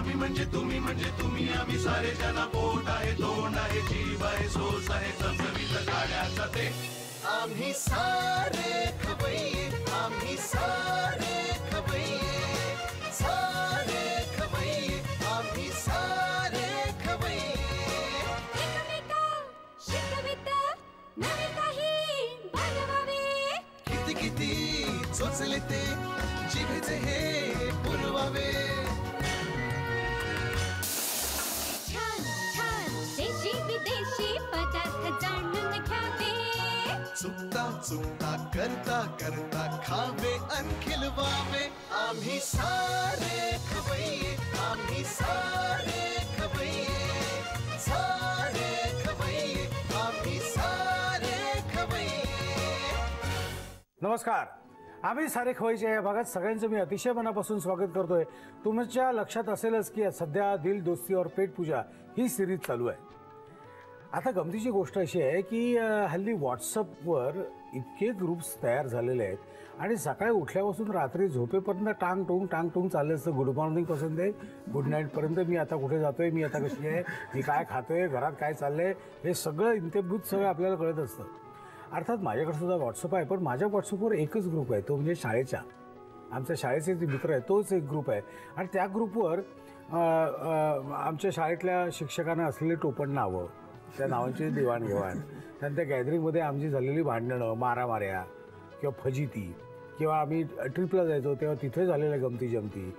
आम्ही म्हणजे तुम्ही आम्ही सारे जना पोट आहे तोंड आहे जीव आहे सोस आहे चमचमीत गाड्याचा ते आम्ही सारे खवय्ये आम्ही सारे खवय्ये सारे खवय्ये आम्ही सारे खवय्ये एकमेका शिकवित नवे काही बनवावे किती किती चोचले ते जिभेचे हे पुरवावे छान छान देशी विदेशी पदार्थ जाणून घ्यावे चुकता चुकता करता करता खावे अन खिलवावे आम्ही सारे खवय्ये आम्ही सारे खवय्ये सारे खवय्ये आम्ही सारे खवय्ये. नमस्कार. आम्ही सारे खवय्ये या भागात सगळ्यांचं मी अतिशय मनापासून स्वागत करतोय. तुमच्या लक्षात असेलच की सध्या दिल दोस्ती और पेट पूजा ही सिरीज चालू आहे. आता गमतीची गोष्ट अशी आहे की हल्ली व्हॉट्सअपवर इतके ग्रुप्स तयार झालेले आहेत आणि सकाळी उठल्यापासून रात्री झोपेपर्यंत टांग टुंग चाललं असतं. गुड मॉर्निंगपासून ते गुड नाईटपर्यंत मी आता कुठे जातोय, मी आता कशी आहे, मी काय खातोय, घरात काय चाललंय, हे सगळं इंतेभूत सगळं आपल्याला कळत असतं. अर्थात माझ्याकडे सुद्धा व्हॉट्सअप आहे, पण माझ्या व्हॉट्सअपवर एकच ग्रुप आहे, तो म्हणजे शाळेच्या आमच्या शाळेचे जे मित्र आहेत तोच एक ग्रुप आहे. आणि त्या ग्रुपवर आमच्या शाळेतल्या शिक्षकांना असलेले टोपण नावं, त्या नावांची देवाणघेवाण, त्यानंतर त्या गॅदरिंगमध्ये आमची झालेली भांडणं, मारामाऱ्या किंवा फजिती, किंवा आम्ही ट्रिपला जायचो तेव्हा तिथे झालेल्या गमती जमती,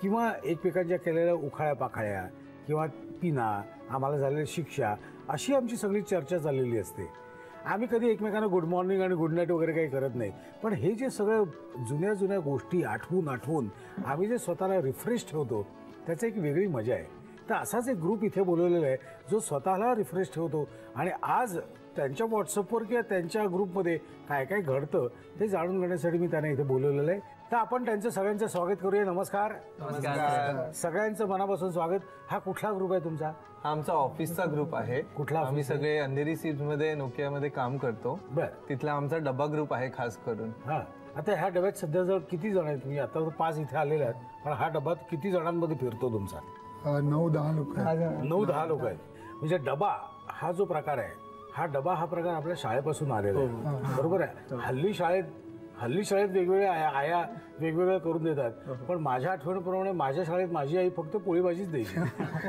किंवा एकमेकांच्या केलेल्या उखाळ्या पाखाळ्या किंवा पिना, आम्हाला झालेली शिक्षा, अशी आमची सगळी चर्चा चाललेली असते. आम्ही कधी एकमेकांना गुड मॉर्निंग आणि गुड नाईट वगैरे काही करत नाही, पण हे जे सगळं जुन्या गोष्टी आठवून आम्ही जे स्वतःला रिफ्रेश ठेवतो त्याची एक वेगळी मजा आहे. तर असाच एक ग्रुप इथे बोलवलेला आहे जो स्वतःला रिफ्रेश ठेवतो आणि आज त्यांच्या व्हॉट्सअपवर किंवा त्यांच्या ग्रुपमध्ये काय काय घडतं हे जाणून घेण्यासाठी मी त्यांना इथे बोलवलेलं आहे. तर आपण त्यांचं सगळ्यांचं स्वागत करूया. नमस्कार. सगळ्यांचं मनापासून स्वागत. हा कुठला ग्रुप आहे तुमचा? हा आमचा ऑफिसचा ग्रुप आहे. कुठला? आम्ही सगळे अंधेरी सीट्समध्ये नोकियामध्ये काम करतो. बरं. तिथला आमचा डबा ग्रुप आहे खास करून. हां. आता ह्या डब्यात सध्या जर किती जण आहेत तुम्ही? आता 5 इथे आलेले आहेत, पण हा डब्यात किती जणांमध्ये फिरतो तुमचा? 9-10 लोक. 9-10 लोक आहेत. म्हणजे डबा हा जो प्रकार आहे, हा प्रकार आपल्या शाळेपासून आलेला आहे, बरोबर आहे. हल्ली शाळेत वेगवेगळ्या आया वेगवेगळ्या करून देतात, पण माझ्या आठवणीप्रमाणे माझ्या शाळेत माझी आई फक्त पोळी भाजीच द्यायची.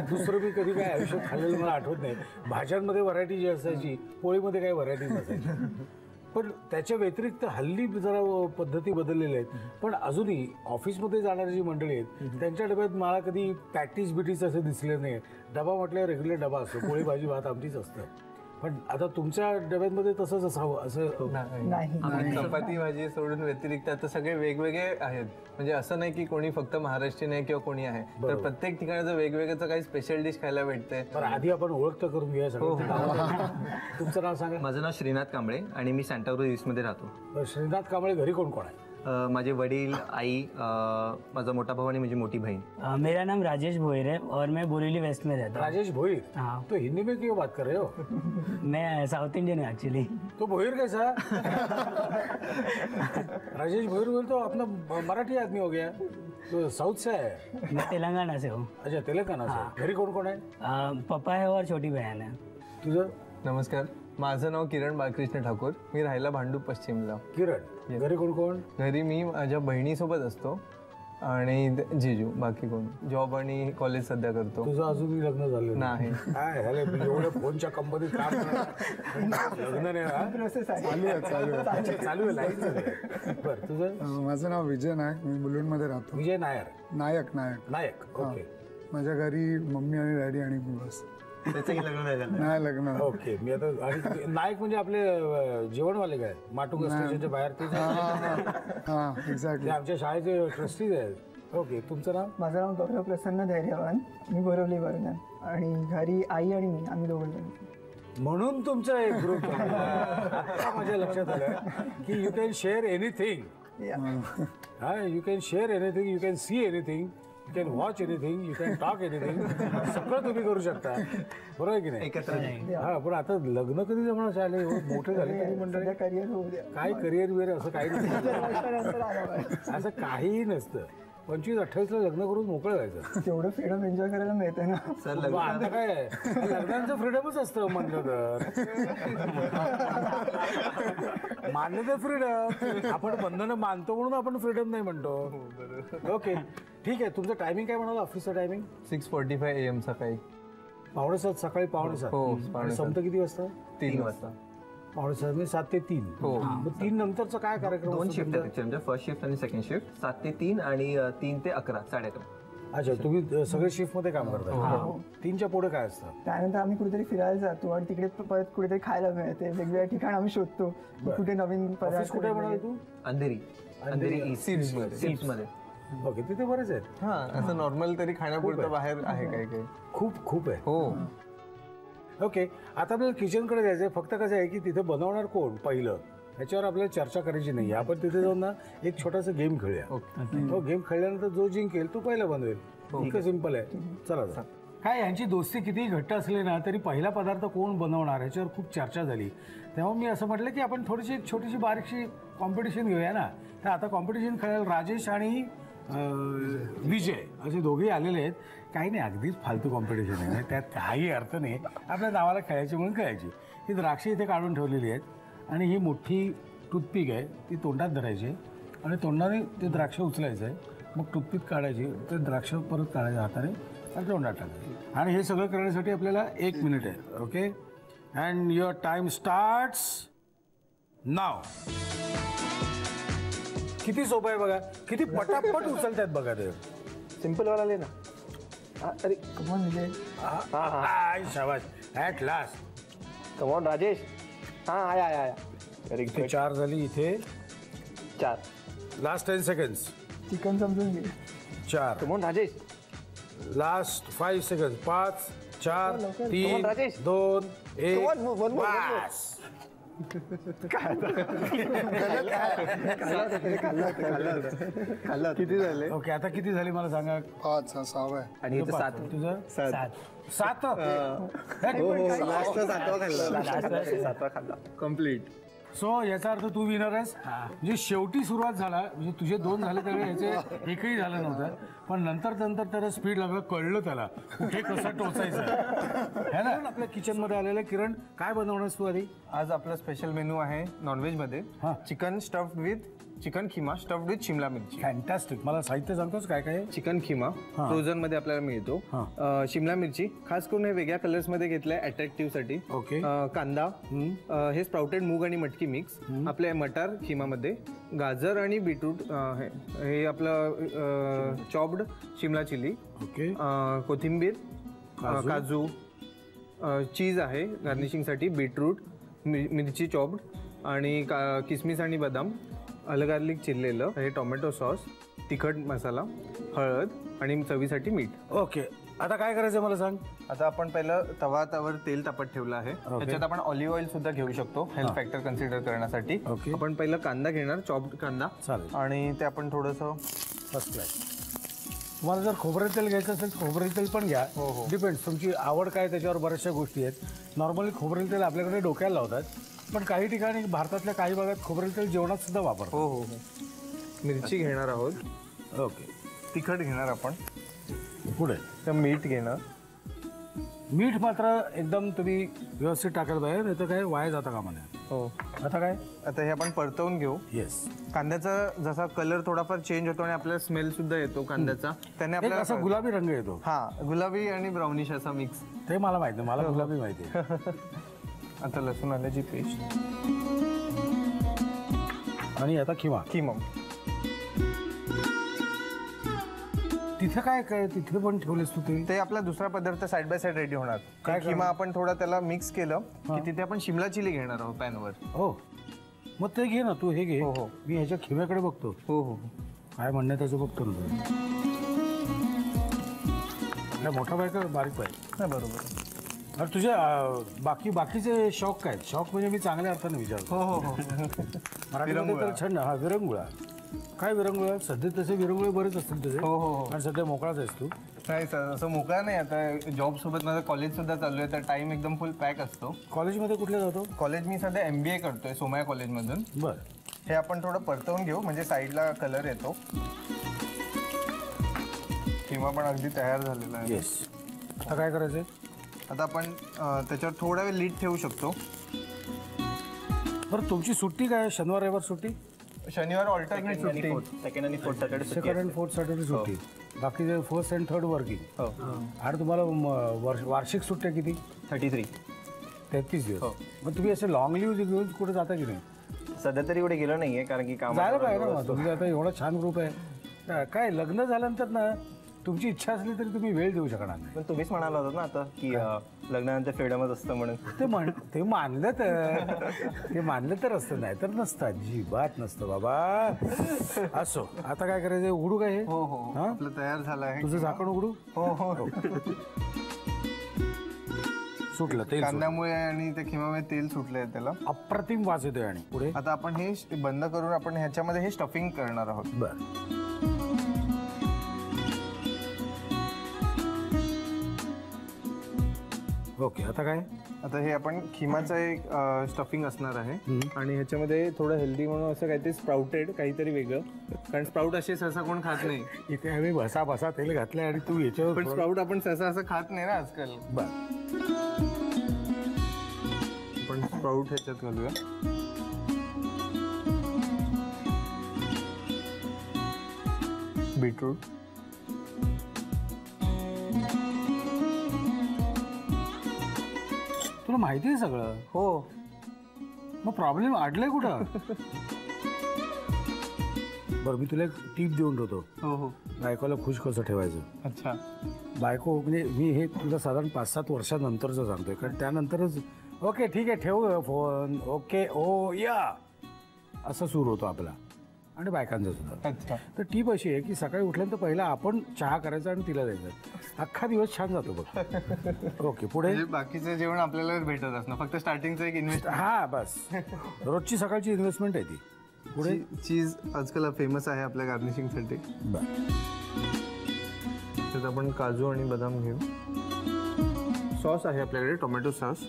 दुसरं मी कधी काय आयुष्यात खाल्लेलं मला आठवत नाही. भाज्यांमध्ये व्हरायटी जी असायची, पोळीमध्ये काही व्हरायटी नसायची. पण त्याच्या व्यतिरिक्त हल्ली जरा पद्धती बदललेल्या आहेत. पण अजूनही ऑफिसमध्ये जाणारी जी मंडळी आहेत त्यांच्या डब्यात मला कधी पॅटीस असे दिसले नाही. डबा म्हटल्यावर रेग्युलर डबा असतो, पोळी भाजी भात आमटीच असतं. पण आता तुमच्या डब्यांमध्ये तसंच असावं असं नाही. चपाती भाजी सोडून व्यतिरिक्त आता सगळे वेगवेगळे आहेत. म्हणजे असं नाही की कोणी फक्त महाराष्ट्रीयन आहे किंवा कोणी आहे, तर प्रत्येक ठिकाणाचं वेगवेगळं काही स्पेशल डिश खायला भेटते. पण आधी आपण ओळख तर करून घेऊया सगळं. तुमचं नाव सांगा. माझं नाव श्रीनाथ कांबळे आणि मी सँटाक्रूझ ईस्टमध्ये राहतो. श्रीनाथ कांबळे, घरी कोण कोण आहे? माझे वडील, आई, माझा मोठा भाऊ आणि माझी मोठी बहीण. मेरा नाम राजेश भोईर है और मैं बोरीवली वेस्ट में रहता हूँ. राजेश भोईर? हाँ. तो हिंदी में क्यों बात कर रहे हो? मैं साउथ इंडियन हूँ एक्चुअली. तो भोईर कैसा? राजेश भोईर बोल तो अपना मराठी आदमी हो गया. तो साउथ से है? मैं तेलंगाना से हूँ. अच्छा, तेलंगाना से. घरी कोण कोण आहे? पप्पा है और छोटी बहन है. तुझं? नमस्कार, माझं नाव किरण बाळकृष्ण ठाकूर. मी राहायला भांडूप पश्चिमला. किरण, घरी कोण कोण? घरी मी माझ्या बहिणीसोबत असतो आणि जिजू, बाकी कोण. जॉब आणि कॉलेज सध्या करतो. तुझं अजूनही लग्न झालं नाही? काय झालं, एवढ्या फोनच्या कंपनीत काम लग्न नाही? चालू आहे लाईन. बरं, तुझं? माझं नाव विजय नायक, मी मुलुंडमध्ये राहतो. विजय नायक. ओके. माझ्या घरी मम्मी आणि डॅडी आणि मी बस. नाही लग्न. ओके. मी आता नायक म्हणजे आपले जेवणवाले काय माटुंगा स्टेशनच्या बाहेर ते एक्झॅक्टली आमच्या शाळेचे ट्रस्टीज आहेत. ओके. तुमचं नाव? माझं नाव गौरव प्रसन्न धैर्यवान, मी बोरिवलीवरून आहे आणि घरी आई आणि मी, आम्ही दोघं जण. म्हणून तुमचा एक ग्रुप माझ्या लक्षात आलं की you can share anything. You can share anything, you can see anything, you can watch anything, you can talk anything, सगळं तुम्ही करू शकता. बरोबर आहे की नाही? हा. पण आता लग्न कधी जमणार झाले, मोठे झाले तरी मंडळी करिअर होऊ द्या. काय करिअर बिअर असं काही नसतं. असं काहीही नसतं. 25-28 ला लग्न करून मोकळं व्हायचं. तेवढं फ्रीडम एन्जॉय करायला मिळतं ना. मग आता काय लग्नाचं फ्रीडमच असतं म्हणलं तर. मान्य तर फ्रीडम, आपण बंधनं मानतो म्हणून आपण फ्रीडम नाही म्हणतो. ओके ठीक आहे. तुमचं टायमिंग काय म्हणाल ऑफिसचं टायमिंग? 6:45 AM सकाळी. 6:45 सकाळी 6:45. हो, आणि संपतं किती वाजता? 3 वाजता. 6:45 म्हणजे 7 ते 3. मग 3 नंतरचा काय कार्यक्रम? 2 शिफ्ट आहेत म्हणजे फर्स्ट शिफ्ट आणि सेकंड शिफ्ट. 7 ते 3 आणि 3 ते 11, 11:30. अच्छा, तुम्ही सगळे शिफ्ट मध्ये काम करता. 3च्या पुढे काय असतं? त्यानंतर आम्ही कुठेतरी फिरायला जातो आणि तिकडे परत कुठेतरी खायला मिळते. वेगवेगळ्या ठिकाण आम्ही शोधतो कुठे नवीन ऑफिस पदार्थ कुठे म्हणाल तू? अंधेरी सीट्स मध्ये. ओके, तिथे बरेच आहेत. हा, असं नॉर्मल तरी खाण्यापुरतं बाहेर आहे काही काही. खूप आहे. हो. ओके, आता आपल्याला किचनकडे जायचंय. फक्त कसं आहे की तिथे बनवणार कोण पहिलं ह्याच्यावर आपल्याला चर्चा करायची नाही. आपण तिथे जाऊन ना एक छोटासा गेम खेळूया. तो गेम खेळल्यानंतर जो जिंकेल तो पहिला बनवेल. इतकं सिंपल आहे. चला जा. काय यांची दोस्ती कितीही घट्ट असली ना तरी पहिला पदार्थ कोण बनवणार ह्याच्यावर खूप चर्चा झाली. तेव्हा मी असं म्हटलं की आपण थोडीशी एक छोटीशी बारीकशी कॉम्पिटिशन घेऊया ना. तर आता कॉम्पिटिशन खेळायला राजेश आणि विजय असे दोघेही आलेले आहेत. काही नाही, अगदीच फालतू कॉम्पिटिशन आहे. त्यात काही अर्थ नाही. आपल्या नावाला खेळायची म्हणून खेळायची. ही द्राक्षे इथे काढून ठेवलेली आहेत आणि ही मोठी टूथपिक आहे ती तोंडात धरायची आणि तोंडाने ते द्राक्ष उचलायचं आहे. मग टूथपिक काढायची, ते द्राक्ष परत काढायचं हाताने आणि तोंडात टाकायचं. आणि हे सगळं करण्यासाठी आपल्याला 1 मिनिट आहे. Okay, and your time starts now. किती सोपं आहे बघा, किती पटापट उचलतात बघा ते. सिंपल वाला ना. अरे कमॉन विजय. शाबाश, ॲट लास्ट. कमॉन राजेश. हाँ आया. इथे 4 झाली, इथे 4. Last 10 seconds. चिकन समजून घे. 4. Come on Rajesh. Last 5 second. 5, 4, 3, Rajesh. 2, 1. Come on, one more. बस. किती झाले? ओके, आता किती झाली मला सांगा. 5 हा 6 आहे. आणि इथे 7. तुझं 7. सातवा खाल्ला. कम्प्लीट. सो याचा अर्थ तू विनर आहेस. म्हणजे शेवटी सुरुवात झाला, म्हणजे तुझे 2 झाले त्यावेळी याचे एकही झालं नव्हतं. पण नंतर त्याला स्पीड लागलं, कळलं त्याला कुठे कसं टोचायचं है ना. आपल्या किचन मध्ये आलेलं किरण, काय बनवणारस तू आधी? आज आपला स्पेशल मेनू आहे नॉनव्हेज मध्ये. Chicken stuffed with chicken keema stuffed with Shimla मिरची. फॅन्टॅस्टिक. मला साहित्य सांगतोस काय काय? चिकन खिमा फ्रोझन मध्ये आपल्याला मिळतो. शिमला मिरची खास करून हे वेगळ्या कलर्स मध्ये घेतलंय अट्रॅक्टिव्ह साठी. ओके. कांदा, हे स्प्राउटेड मूग आणि मटकी मिक्स. आपले मटार खिमा मध्ये, गाजर आणि बीटरूट, हे आपलं चॉप्ड शिमला चिली. ओके. कोथिंबीर, काजू, चीज आहे गार्निशिंग साठी, बीटरूट, मिरची चॉप्ड आणि किसमिस आणि बदाम, आलं गार्लिक चिरलेलं, हे टोमॅटो सॉस, तिखट मसाला, हळद आणि चवीसाठी मीठ. ओके, आता काय करायचं मला सांग. आता आपण पहिलं तवावर तेल तापत ठेवलं आहे. त्याच्यात आपण ऑलिव्ह ऑइल सुद्धा घेऊ शकतो हेल्थ फॅक्टर कन्सिडर करण्यासाठी. आपण पहिलं कांदा घेणार, चॉप्ड कांदा. चालेल. आणि ते आपण थोडंसं फर्स्ट क्लास. तुम्हाला जर खोबरेल तेल घ्यायचं असेल खोबरेल तेल पण घ्या. डिपेंड्स तुमची आवड काय, त्याच्यावर बऱ्याचशा गोष्टी आहेत. नॉर्मली खोबरेल तेल आपल्याकडे डोक्याला लावतात, पण काही ठिकाणी भारतातल्या काही भागात खोबरेल तेल जेवणात सुद्धा वापरतात. हो. मिरची घेणार आहोत. ओके. तिखट घेणार आपण. पुढे तर मीठ घेणार. मीठ मात्र एकदम तुम्ही व्यवस्थित टाकायला पाहिजे, नाही तर काय वाया जाता कामा नये. हो. आता काय? आता हे आपण परतवून घेऊ. येस. कांद्याचा जसा कलर थोडाफार चेंज होतो आणि आपल्याला स्मेल सुद्धा येतो कांद्याचा. त्याने आपल्याला असा गुलाबी रंग येतो. गुलाबी आणि ब्राउनिश असा मिक्स. ते मला माहिती आहे, मला गुलाबी माहिती आहे. आता लसूण आल्याची पेस्ट आणि आता खिमा. तिथे काय काय तिथे पण ठेवलेस तू? ते आपला दुसरा पदार्थ साइड बाय साइड रेडी होणार. काय खिमा आपण थोडा त्याला मिक्स केलं की तिथे आपण शिमला चिली घेणार आहोत पॅनवर. हो, मग ते घे ना तू. हे घे. हो. मी ह्याच्या खिम्याकडे बघतो. हो. काय म्हणणं त्याचं बघतो ना. मोठा पाय का बारीक पाय? बरोबर. अरे तुझे बाकीचे शौक काय? शौक म्हणजे मी चांगल्या अर्थाने विचारतो. हो. मराठीमध्ये तर छंद. विरंगुळा. काय विरंगुळा? सध्या तसे विरंगुळे बरेच असतील तुझे. हो. आणि सध्या मोकळाच आहेस तू. नाही सर, असं मोकळा नाही. आता जॉब सोबत माझं कॉलेज सुद्धा चालू आहे, तर टाइम एकदम फुल पॅक असतो. कॉलेजमध्ये कुठले जातो? कॉलेज मी सध्या MBA करतोय सोमया कॉलेजमधून. बरं. हे आपण थोडं परतवून घेऊ म्हणजे साईडला कलर येतो. किमा पण अगदी तयार झालेला आहे. येस. आता काय करायचंय? आता आपण त्याच्यावर थोडा वेळ लीड ठेवू शकतो. बरं तुमची सुट्टी काय? शनिवार रविवार सुट्टी? शनिवार ऑल्टरनेट सुट्टी. सेकंड आणि fourth Saturday second and fourth Saturday सुट्टी. बाकीचे फर्स्ट अँड थर्ड वर्किंग. आणि तुम्हाला वार्षिक सुट्ट्या किती? 33. 33 दिवस. मग तुम्ही असे लॉंग लिव्ह घेऊन कुठे जाता की नाही? सध्या तरी एवढे गेलो नाहीये कारण की काम जायला पाहिजे ना. तुम्ही आता एवढा छान ग्रुप आहे. काय लग्न झाल्यानंतर ना तुमची इच्छा असली तरी तुम्ही वेळ देऊ शकणार नाही. पण तुम्हीच म्हणाला होता ना आता की लग्नानंतर फ्रीडमच असतं म्हणून. ते मानलं तर असतं, नाही तर नसतं. अजिबात नसतं बाबा. असो आता काय करायचं? उघडू काय हे? हो हो आपलं तयार झालं आहे. तुझं झाकण उघडू? हो हो. सुटलं तेल. कांद्यामुळे आणि त्या खिमामुळे तेल सुटलंय त्याला. अप्रतिम वास येतोय. आणि पुढे आता आपण हे बंद करून आपण ह्याच्यामध्ये हे स्टफिंग करणार आहोत. बरं. ओके. आता काय? आता हे आपण खिमाचं एक स्टफिंग असणार आहे आणि ह्याच्यामध्ये थोडं हेल्दी म्हणून असं काहीतरी स्प्राउटेड काहीतरी वेगळं, कारण स्प्राउट असे सहसा कोण खात नाही. इथे आम्ही भसा तेल घातलंय आणि तू याच्यावर. पण स्प्राउट आपण सहसा असं खात नाही ना आजकाल. बरं. आपण स्प्राउट ह्याच्यात घालूया. बीटरूट. तुला माहिती आहे सगळं? हो. मग प्रॉब्लेम अडलाय कुठं? बरं मी तुला एक टीप देऊन ठेवतो. हो हो. बायकोला खुश कसं ठेवायचं. अच्छा. बायको म्हणजे मी हे तुला साधारण 5-7 वर्षानंतरचं सांगतोय, कारण त्यानंतरच ओके ठीक आहे ठेवू फोन, ओके ओ या असं सुरू होतो आपला आणि बायकांचा सुद्धा. अच्छा. तर टीप अशी आहे की सकाळी उठल्यानंतर पहिला आपण चहा करायचा आणि तिला द्यायचा. अख्खा दिवस छान जातो बघ. ओके पुढे. बाकीचं जेवण आपल्याला भेटत असणार, फक्त स्टार्टिंगचं एक इन्व्हेस्टमेंट. हा बस रोजची सकाळची इन्व्हेस्टमेंट आहे ती. पुढे चीज आजकाल फेमस आहे आपल्या गार्निशिंगसाठी. बरं. त्यात आपण काजू आणि बदाम घेऊ. सॉस आहे आपल्याकडे टोमॅटो सॉस.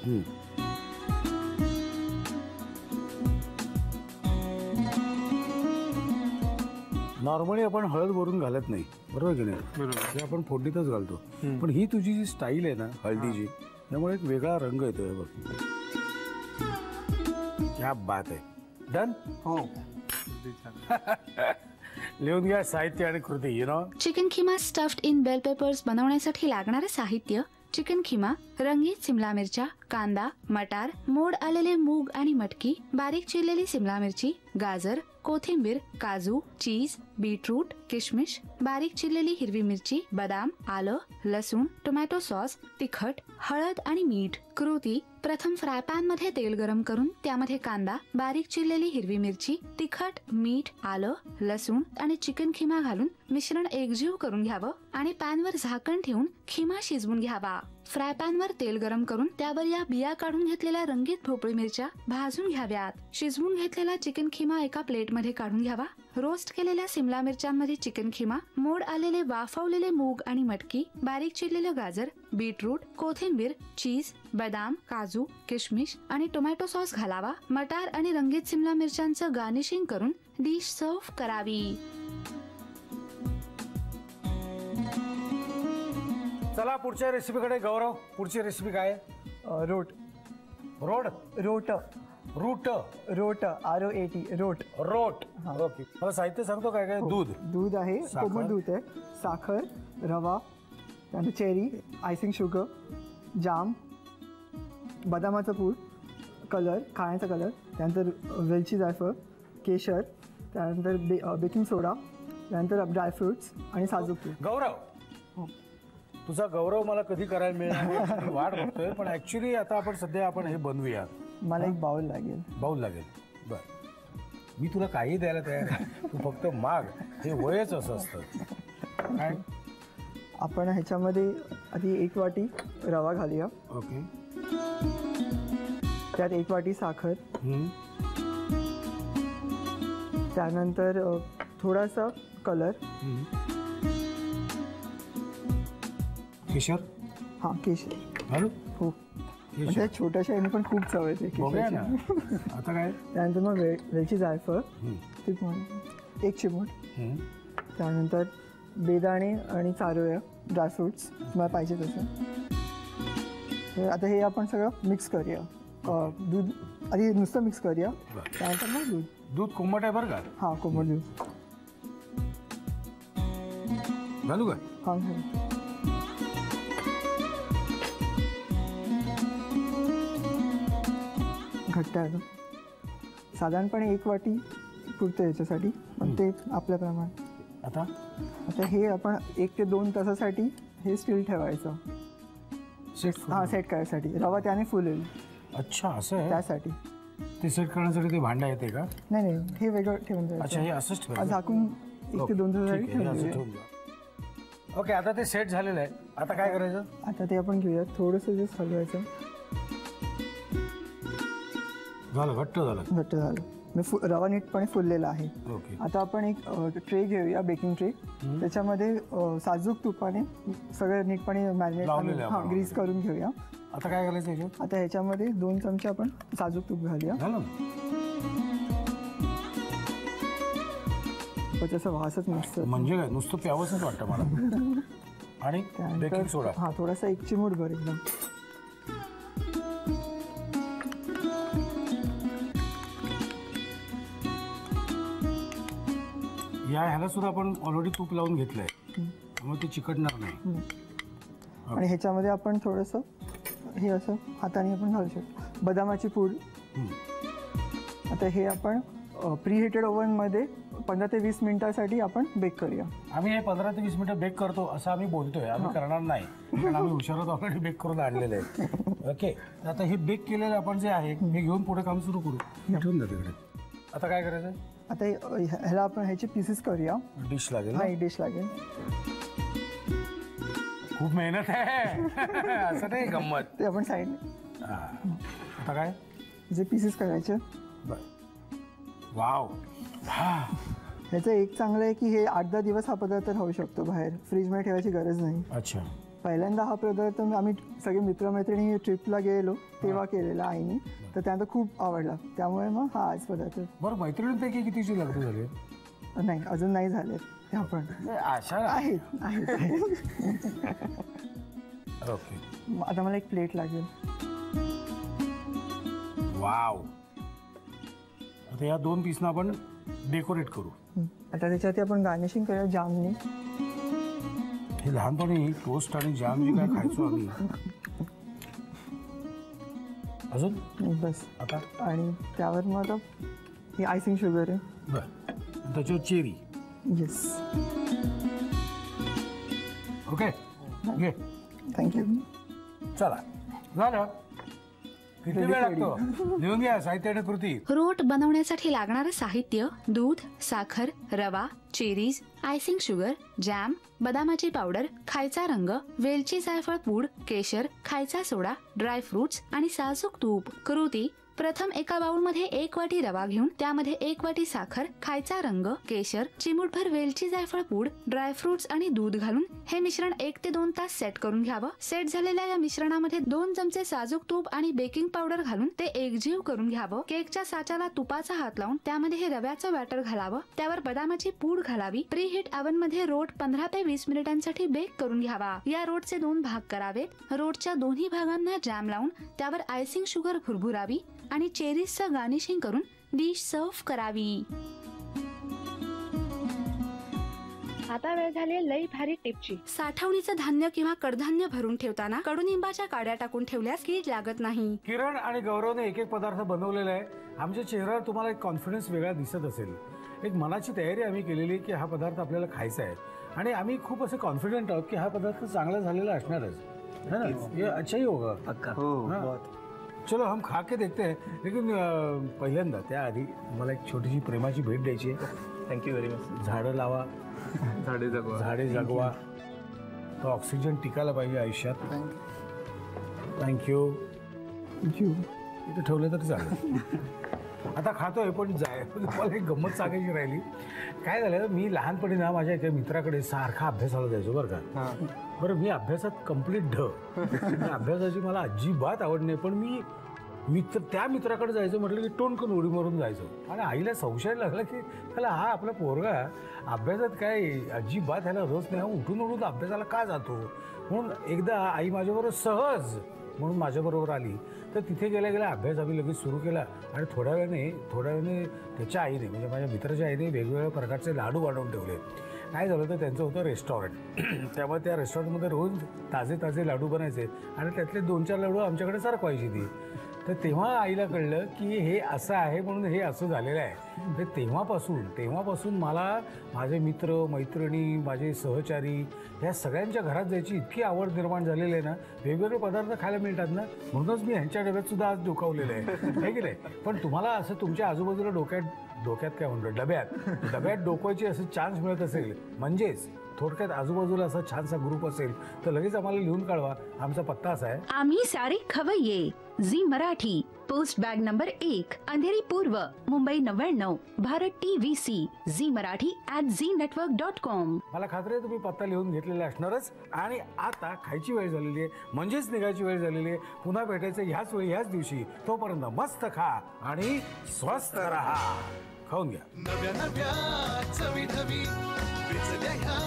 नॉर्मली आपण हळद वरून घालत नाही, बरोबर की नाही? बरोबर. हे आपण फोडणीतच घालतो. पण ही तुझी जी स्टाईल आहे ना हळदीची, त्यामुळे एक वेगळा रंग येतोय बघ. क्या बात आहे. डन. हो. लिहून घ्या साहित्य आणि कृती. You know. Chicken keema stuffed in bell peppers बनवण्यासाठी लागणारे साहित्य: चिकन खिमा, रंगीत सिमला मिरच्या, कांदा, मटार, मोड आलेले मूग आणि मटकी, बारीक चिरलेली सिमला मिरची, गाजर, कोथिंबीर, काजू, चीज, बीटरूट, किशमिश, बारीक चिरलेली हिरवी मिरची, बदाम, आलं, लसूण, टोमॅटो सॉस, तिखट, हळद आणि मीठ. कृती: प्रथम फ्राय पॅन मध्ये तेल गरम करून त्यामध्ये कांदा, बारीक चिरलेली हिरवी मिरची, तिखट, मीठ, आलं, लसूण आणि चिकन खिमा घालून मिश्रण एकजीव करून घ्यावं आणि पॅनवर झाकण ठेवून खिमा शिजवून घ्यावा. फ्राय पॅनवर तेल गरम करून त्यावर या बिया काढून घेतलेल्या रंगीत भोपळी मिरच्या भाजून घ्याव्यात. शिजवून घेतलेला चिकन खिमा एका प्लेटमध्ये काढून घ्यावा. रोस्ट केलेल्या सिमला मिरच्यांमध्ये चिकन खिमा, मोड आलेले वाफवलेले मूग आणि मटकी, बारीक चिरलेलं गाजर, बीटरूट, कोथिंबीर, चीज, बदाम, काजू, किशमिश आणि टोमॅटो सॉस घालावा. मटार आणि रंगीत सिमला मिरच्यांचं गार्निशिंग करून डिश सर्व्ह करावी. चला पुढच्या रेसिपीकडे. गौरव, पुढची रेसिपी काय आहे? रोट. रोड. रोट. रूट. रोट. ROAT. रोट. रोट. ओके. मला साहित्य सांगतो काय काय? दूध. दूध आहे, कोमट दूध आहे, साखर, रवा, त्यानंतर चेरी, आयसिंग शुगर, जाम, बदामाचं पूड, कलर, खाण्याचा कलर, त्यानंतर वेलची, जायफळ, केशर, त्यानंतर बेकिंग सोडा, त्यानंतर ड्रायफ्रुट्स आणि साजूक तूप. गौरव, तुझा गौरव मला कधी करायला मिळणार वाट बघतोय, पण ऍक्च्युली आता आपण सध्या हे बनवूया. मला एक बाउल लागेल. बाउल लागेल. बर, मी तुला काही द्यायला तयार आहे, तू फक्त माग. हे वयच असं असतं. काय आपण ह्याच्यामध्ये आधी 1 वाटी रवा घालूया. ओके. त्यात 1 वाटी साखर, त्यानंतर थोडासा कलर, केशर. हां केशर. हॅलो. हो, म्हणजे छोट्याशा याने पण खूप चव येते केशरची. आता काय? त्यानंतर मग वेलची, जायफळ, 1 चिमूट, त्यानंतर बेदाणे आणि चारोळ्या, ड्रायफ्रुट्स तुम्हाला पाहिजे तसं. तर आता हे आपण सगळं मिक्स करूया. दूध आधी नुसतं मिक्स करूया, त्यानंतर मग दूध कोमट आहे बरं का? हां, कोमट दूध घालू का? हां, घट्ट आहे. साधारणपणे 1 वाटी पुरतं याच्यासाठी, पण ते आपल्याप्रमाणे. आता हे आपण 1 ते 2 तासासाठी हे स्टील ठेवायचं. हां, सेट करायसाठी. रवा त्याने फुलेल. अच्छा, असं आहे. त्यासाठी ते सेट करण्यासाठी ते भांडं येते का? नाही, हे वेगळं ठेवून द्यायचं. अच्छा, हे असंच ठेवायचं. झाकून 1 ते 2 तासासाठी ठेवून द्या. ओके, आता ते सेट झालेलं आहे. आता काय करायचं? आता ते आपण घेऊया, थोडंसं जे हलवायचं. झालं, घट्ट झालं. रवा नीटपणे फुललेला आहे. ओके. आता आपण एक ट्रे घेऊया, बेकिंग ट्रे. त्याच्यामध्ये साजूक तुपाने सगळं नीटपणे मॅरिनेट ग्रीस करून घेऊया. आता काय करायचं याच्यात? आता ह्याच्यामध्ये 2 चमचे आपण साजूक तूप घालूया. त्याचा वासच मस्त. म्हणजे काय, नुसतं प्यावंसच वाटतं मला. आणि बेकिंग सोडा. हां, थोडासा 1 चिमूटभर एकदम. ह्याला सुद्धा आपण ऑलरेडी तूप लावून घेतलंय, त्यामुळे ते चिकटणार नाही. आणि ह्याच्यामध्ये आपण थोडंसं हे असं हाताने आपण घालू शकतो. बदामाची पूड. आता हे आपण प्री हिटेड ओव्हनमध्ये 15 ते 20 मिनिटासाठी आपण बेक करूया. आम्ही हे 15 ते 20 मिनिटं बेक करतो असं आम्ही बोलतोय, आम्ही करणार नाही, कारण आम्ही हुशारात ऑलरेडी बेक करून आणलेलं आहे. ओके, आता हे बेक केलेलं आपण जे आहे हे घेऊन पुढे काम सुरू करू. ठेवून द्या तिकडे. आता काय करायचं? आता ह्याला आपण ह्याचे पीसेस करूया. डिश लागेल. नाही, डिश लागेल. खूप मेहनत आहे. असं नाही गंमत. ते आपण साईडने. आता काय जे पीसेस करायचे. वाव. ह्याचं एक चांगलं आहे की हे 8-10 दिवस हा पदार्थ राहू शकतो बाहेर, फ्रीजमध्ये ठेवायची गरज नाही. अच्छा. पहिल्यांदा हा पदार्थ आम्ही सगळे मित्रमैत्रिणी ट्रिपला गेलो तेव्हा केलेला आईने, तर त्यानंतर खूप आवडला, त्यामुळे मग हा आज पदार्थ. बरं, मैत्रिणींपैकी कितीची लग्न झाली? नाही, अजून नाही झाले. ते आपण आशा आहेत. ओके. आता मला एक प्लेट लागेल. वाव. आता या 2 पीसना आपण डेकोरेट करू. आता त्याच्यावरती आपण गार्निशिंग करूया जामने. हे लहानपणी टोस्ट आणि जाम जे काय खायचो आम्ही. अजून बस. आता आणि त्यावर मग आता ही आयसिंग शुगर आहे. बरं, त्याच्यावर चेरी. येस. ओके, घे. थँक्यू. चला, झालं. किती वेळ लागतो? लिहून घ्या साहित्य आणि कृती. रोट बनवण्यासाठी लागणारं साहित्य: दूध, साखर, रवा, चेरीज, आयसिंग शुगर, जॅम, बदामाची पावडर, खायचा रंग, वेलची जायफळ पूड, केशर, खायचा सोडा, ड्रायफ्रुट्स आणि साजूक तूप. कृती: प्रथम एका बाउलमध्ये 1 वाटी रवा घेऊन त्यामध्ये 1 वाटी साखर, खायचा रंग, केशर, चिमूटभर वेलची जायफळ पूड, ड्रायफ्रुट्स आणि दूध घालून हे मिश्रण 1 ते 2 तास सेट करून घ्यावं. सेट झालेल्या या मिश्रणामध्ये 2 चमचे साजूक तूप आणि बेकिंग पावडर घालून ते एकजीव करून घ्यावं. केकच्या साच्याला तुपाचा हात लावून त्यामध्ये हे रव्याचं बॅटर घालावं. त्यावर बदामाची पूड घालावी. प्री हीट ओव्हन मध्ये रोट 15 ते 20 मिनिटांसाठी बेक करून घ्यावा. या रोटचे 2 भाग करावेत. रोटच्या दोन्ही भागांना जॅम लावून त्यावर आयसिंग शुगर भुरभुरावी आणि चेरीजचं गार्निशिंग करून डिश सर्व्ह करावी. आता वेळ झाली लई भारी टिपची. साठवणीचं धान्य किंवा कडधान्य भरून ठेवताना कडुनिंबाच्या काड्या टाकून ठेवल्यास कीड लागत नाही. किरण आणि गौरवने एक पदार्थ बनवलेला आहे. आमच्या चेहऱ्यावर तुम्हाला एक कॉन्फिडन्स वेगळा दिसत असेल. एक मनाची तयारी आम्ही केलेली की हा पदार्थ आपल्याला खायचा आहे आणि आम्ही खूप असे कॉन्फिडंट आहोत की हा पदार्थ चांगला झालेला असणारच है ना. ये अच्छा ही होगा. हो. चलो हम खा के देखते हैं. लेकिन पहिल्यांदा त्याआधी मला एक छोटीशी प्रेमाची भेट द्यायची आहे. Thank you very much. झाडं लावा, झाडे जगवा. झाडे जगवा. तो ऑक्सिजन टिकायला पाहिजे आयुष्यात. थँक्यू. इथे ठेवलं तरी चालेल. आता खातोय पण मला एक गंमत सांगायची राहिली. काय झालं, मी लहानपणी ना माझ्या एका मित्राकडे सारखा अभ्यासाला जायचो बरं का. बरं, मी अभ्यासात कम्प्लीट अभ्यासाची मला अजिबात आवड नाही, पण मी मित्र त्या मित्राकडे जायचं म्हटलं की टोनकन उडी मारून जायचं. आणि आईला संशय लागला की त्याला हा आपला पोरगा अभ्यासात काय अजिबात ह्याला रस नाही, हा उठून उठून अभ्यासाला का जातो. म्हणून एकदा आई माझ्याबरोबर सहज म्हणून माझ्याबरोबर आली. तर तिथे गेल्या गेल्या अभ्यास आम्ही लगेच सुरू केला. आणि थोड्या वेळाने त्याच्या आईने म्हणजे माझ्या मित्राच्या आईने वेगवेगळ्या प्रकारचे लाडू वाढवून ठेवले. काय झालं तर त्यांचं होतं रेस्टॉरंट. त्यामुळे त्या रेस्टॉरंटमध्ये रोज ताजे लाडू बनायचे आणि त्यातले 2-4 लाडू आमच्याकडे सरकवायची ती. तर तेव्हा आईला कळलं की हे असं आहे म्हणून हे असं झालेलं आहे. तर तेव्हापासून मला माझे मित्र मैत्रिणी माझे सहचारी ह्या सगळ्यांच्या घरात जायची इतकी आवड निर्माण झालेली आहे ना. वेगवेगळे पदार्थ खायला मिळतात ना, म्हणूनच मी ह्यांच्या डब्यात सुद्धा आज डोकावलेलं आहे की नाही. पण तुम्हाला असं तुमच्या आजूबाजूला डोक्यात काय म्हणतो डब्यात डोकवायची असं चान्स मिळत असेल, म्हणजेच थोडक्यात आजूबाजूला असा छानसा ग्रुप असेल तर लगेच आम्हाला लिहून कळवा. आमचा पत्ता असा आहे, आम्ही सारे खवय्ये, Zee Marathi, post bag number 1, Andheri पूर्व, Mumbai 99, Bharat TVC, Zee Marathi @znetwork.com. मला खात्री आहे तुम्ही पत्ता लिहून घेतलेला असणारच. आणि आता खायची वेळ झालेली आहे, म्हणजेच निघायची वेळ झालेली आहे. पुन्हा भेटायचं ह्याच वेळी ह्याच दिवशी. तोपर्यंत मस्त खा आणि स्वस्थ राहा. खाऊन घ्या. नव्या नव्या चवी ढवी विचल्या ह्या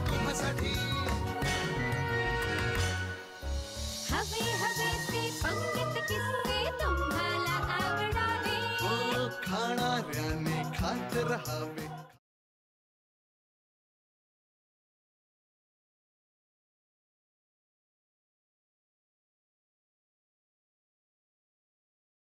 तुम्हासाठी. हवे ते पंडित किस्से तुम्हाला आवडावे. खाणाऱ्याने खात रहावे.